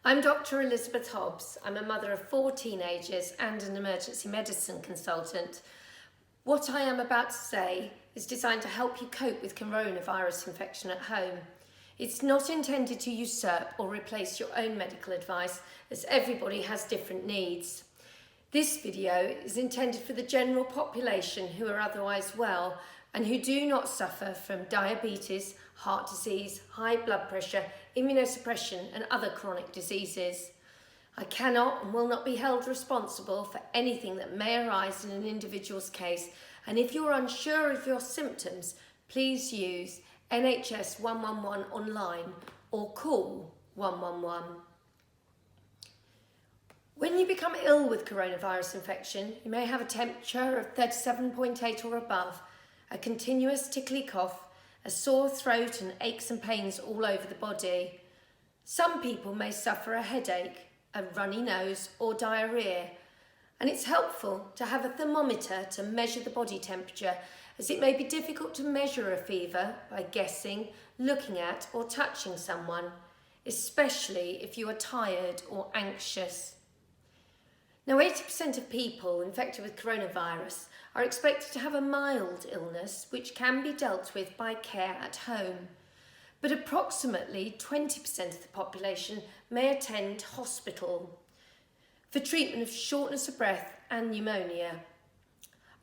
I'm Dr. Elizabeth Hobbs. I'm a mother of 4 teenagers and an emergency medicine consultant. What I am about to say is designed to help you cope with coronavirus infection at home. It's not intended to usurp or replace your own medical advice, as everybody has different needs. This video is intended for the general population who are otherwise well and who do not suffer from diabetes, heart disease, high blood pressure, immunosuppression and other chronic diseases. I cannot and will not be held responsible for anything that may arise in an individual's case, and if you're unsure of your symptoms, please use NHS 111 online or call 111. When you become ill with coronavirus infection, you may have a temperature of 37.8 or above, a continuous tickly cough, a sore throat and aches and pains all over the body. Some people may suffer a headache, a runny nose or diarrhea, and it's helpful to have a thermometer to measure the body temperature, as it may be difficult to measure a fever by guessing, looking at or touching someone, especially if you are tired or anxious. Now, 80% of people infected with coronavirus are expected to have a mild illness which can be dealt with by care at home. But approximately 20% of the population may attend hospital for treatment of shortness of breath and pneumonia.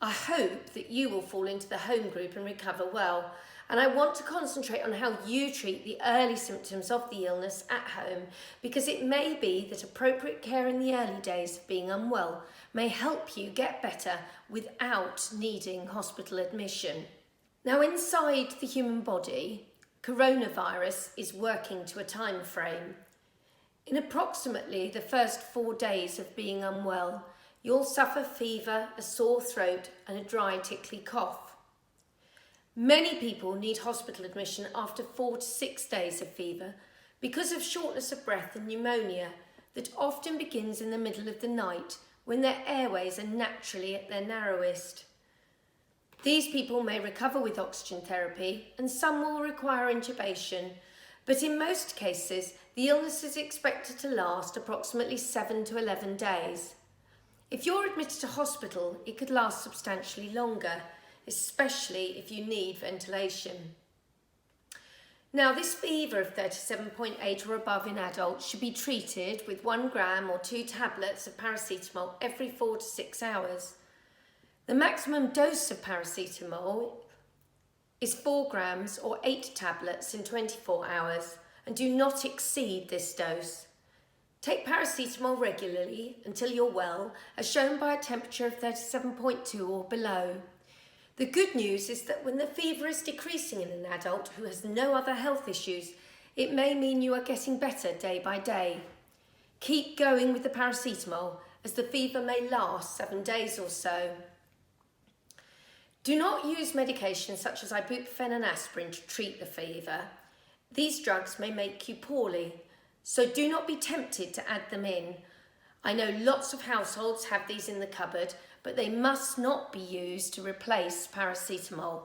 I hope that you will fall into the home group and recover well, and I want to concentrate on how you treat the early symptoms of the illness at home, because it may be that appropriate care in the early days of being unwell may help you get better without needing hospital admission. Now, inside the human body, coronavirus is working to a time frame. In approximately the first 4 days of being unwell, you'll suffer fever, a sore throat and a dry tickly cough. Many people need hospital admission after 4 to 6 days of fever because of shortness of breath and pneumonia that often begins in the middle of the night when their airways are naturally at their narrowest. These people may recover with oxygen therapy and some will require intubation, but in most cases the illness is expected to last approximately 7 to 11 days. If you're admitted to hospital, it could last substantially longer, especially if you need ventilation. Now, this fever of 37.8 or above in adults should be treated with 1 gram or 2 tablets of paracetamol every 4 to 6 hours. The maximum dose of paracetamol is 4 grams or 8 tablets in 24 hours, and do not exceed this dose. Take paracetamol regularly until you're well, as shown by a temperature of 37.2 or below. The good news is that when the fever is decreasing in an adult who has no other health issues, it may mean you are getting better day by day. Keep going with the paracetamol, as the fever may last 7 days or so. Do not use medications such as ibuprofen and aspirin to treat the fever. These drugs may make you poorly, so do not be tempted to add them in. I know lots of households have these in the cupboard, but they must not be used to replace paracetamol.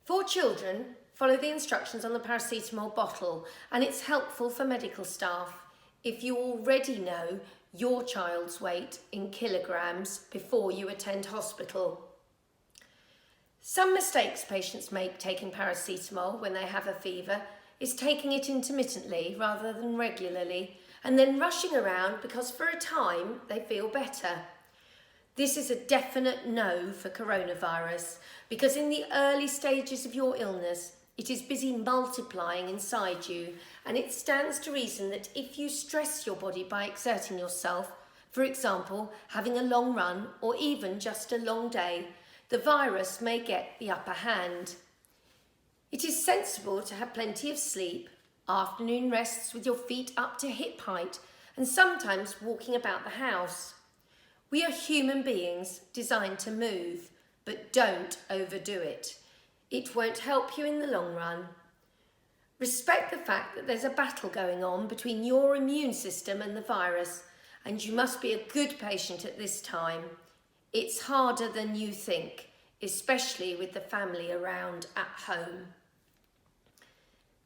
For children, follow the instructions on the paracetamol bottle, and it's helpful for medical staff if you already know your child's weight in kilograms before you attend hospital. Some mistakes patients make taking paracetamol when they have a fever is taking it intermittently rather than regularly, and then rushing around because for a time they feel better. This is a definite no for coronavirus, because in the early stages of your illness, it is busy multiplying inside you, and it stands to reason that if you stress your body by exerting yourself, for example, having a long run or even just a long day, the virus may get the upper hand. It is sensible to have plenty of sleep, afternoon rests with your feet up to hip height, and sometimes walking about the house. We are human beings designed to move, but don't overdo it. It won't help you in the long run. Respect the fact that there's a battle going on between your immune system and the virus, and you must be a good patient at this time. It's harder than you think, especially with the family around at home.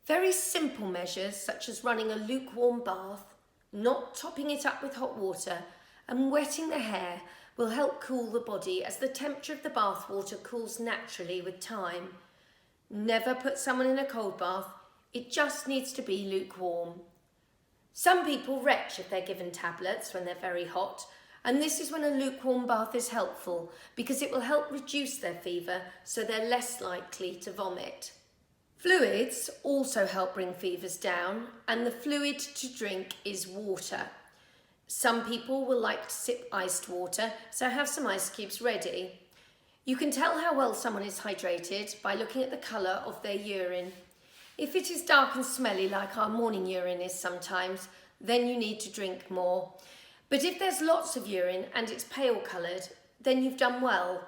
Very simple measures such as running a lukewarm bath, not topping it up with hot water, and wetting the hair will help cool the body as the temperature of the bath water cools naturally with time. Never put someone in a cold bath, it just needs to be lukewarm. Some people retch if they're given tablets when they're very hot, and this is when a lukewarm bath is helpful because it will help reduce their fever so they're less likely to vomit. Fluids also help bring fevers down, and the fluid to drink is water. Some people will like to sip iced water, so have some ice cubes ready. You can tell how well someone is hydrated by looking at the colour of their urine. If it is dark and smelly like our morning urine is sometimes, then you need to drink more. But if there's lots of urine and it's pale coloured, then you've done well.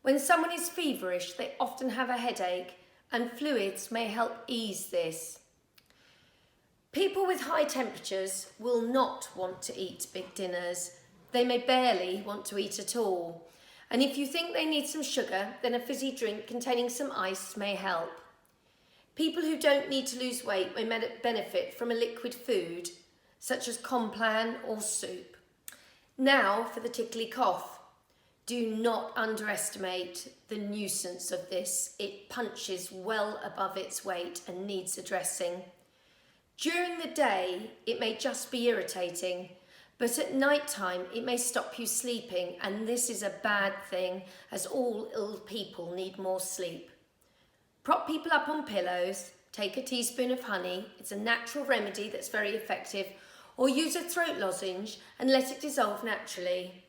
When someone is feverish, they often have a headache, and fluids may help ease this. People with high temperatures will not want to eat big dinners. They may barely want to eat at all. And if you think they need some sugar, then a fizzy drink containing some ice may help. People who don't need to lose weight may benefit from a liquid food, such as Complan or soup. Now for the tickly cough. Do not underestimate the nuisance of this. It punches well above its weight and needs addressing. During the day, it may just be irritating, but at night time, it may stop you sleeping, and this is a bad thing, as all ill people need more sleep. Prop people up on pillows, take a teaspoon of honey, it's a natural remedy that's very effective, or use a throat lozenge and let it dissolve naturally.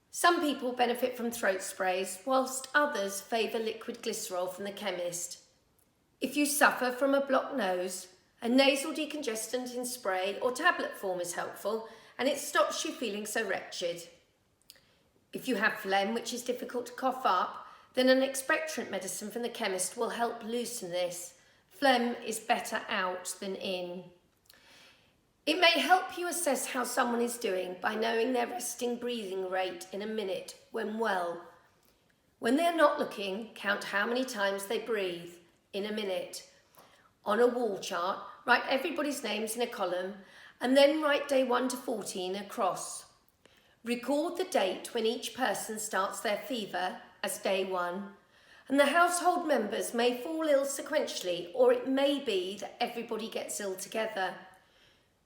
Some people benefit from throat sprays, whilst others favour liquid glycerol from the chemist. If you suffer from a blocked nose, a nasal decongestant in spray or tablet form is helpful, and it stops you feeling so wretched. If you have phlegm, which is difficult to cough up, then an expectorant medicine from the chemist will help loosen this. Phlegm is better out than in. It may help you assess how someone is doing by knowing their resting breathing rate in a minute when well. When they're not looking, count how many times they breathe in a minute. On a wall chart, write everybody's names in a column and then write day 1 to 14 across. Record the date when each person starts their fever as day 1, and the household members may fall ill sequentially, or it may be that everybody gets ill together.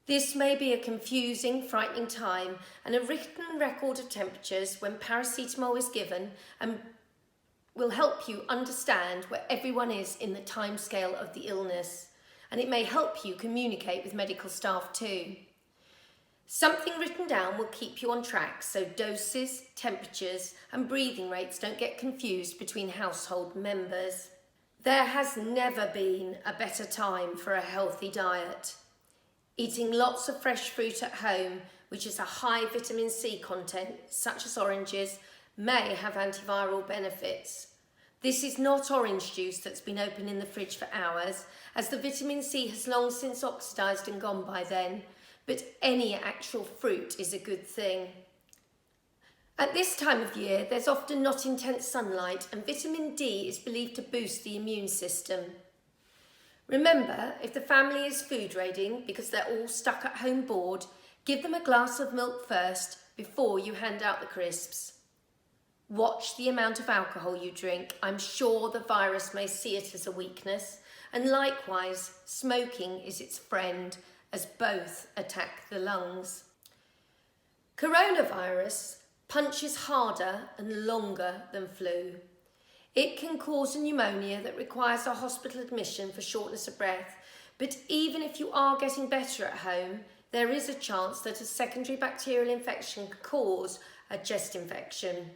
This may be a confusing, frightening time, and a written record of temperatures when paracetamol is given and will help you understand where everyone is in the timescale of the illness, and it may help you communicate with medical staff too. Something written down will keep you on track so doses, temperatures and breathing rates don't get confused between household members. There has never been a better time for a healthy diet. Eating lots of fresh fruit at home, which is a high vitamin C content, such as oranges, may have antiviral benefits. This is not orange juice that's been open in the fridge for hours, as the vitamin C has long since oxidised and gone by then, but any actual fruit is a good thing. At this time of year, there's often not intense sunlight, and vitamin D is believed to boost the immune system. Remember, if the family is food raiding because they're all stuck at home bored, give them a glass of milk first before you hand out the crisps. Watch the amount of alcohol you drink. I'm sure the virus may see it as a weakness, and likewise, smoking is its friend, as both attack the lungs. Coronavirus punches harder and longer than flu. It can cause a pneumonia that requires a hospital admission for shortness of breath, but even if you are getting better at home, there is a chance that a secondary bacterial infection could cause a chest infection.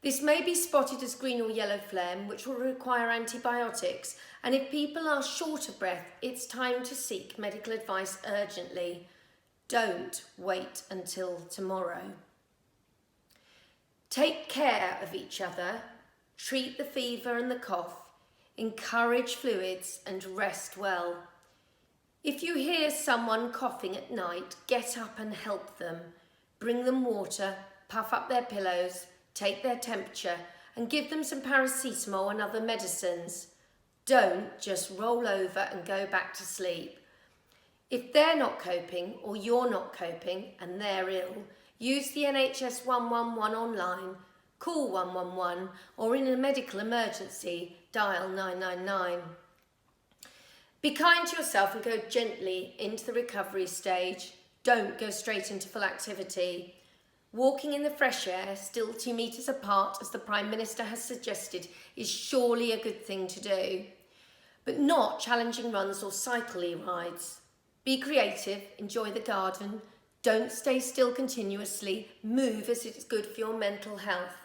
This may be spotted as green or yellow phlegm, which will require antibiotics, and if people are short of breath, it's time to seek medical advice urgently. Don't wait until tomorrow. Take care of each other, treat the fever and the cough, encourage fluids and rest well. If you hear someone coughing at night, get up and help them. Bring them water, puff up their pillows, take their temperature and give them some paracetamol and other medicines. Don't just roll over and go back to sleep. If they're not coping or you're not coping and they're ill, use the NHS 111 online, call 111, or in a medical emergency, dial 999. Be kind to yourself and go gently into the recovery stage. Don't go straight into full activity. Walking in the fresh air, still 2 metres apart, as the Prime Minister has suggested, is surely a good thing to do. But not challenging runs or cycle rides. Be creative, enjoy the garden, don't stay still continuously, move as it is good for your mental health.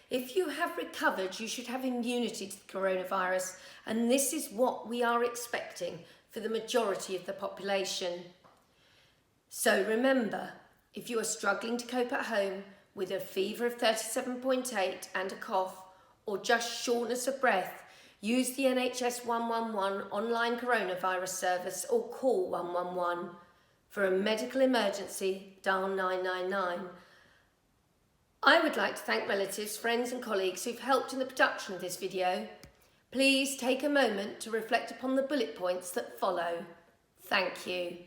If you have recovered, you should have immunity to the coronavirus, and this is what we are expecting for the majority of the population. So remember, if you are struggling to cope at home with a fever of 37.8 and a cough, or just shortness of breath, use the NHS 111 online coronavirus service or call 111. For a medical emergency, dial 999. I would like to thank relatives, friends and colleagues who've helped in the production of this video. Please take a moment to reflect upon the bullet points that follow. Thank you.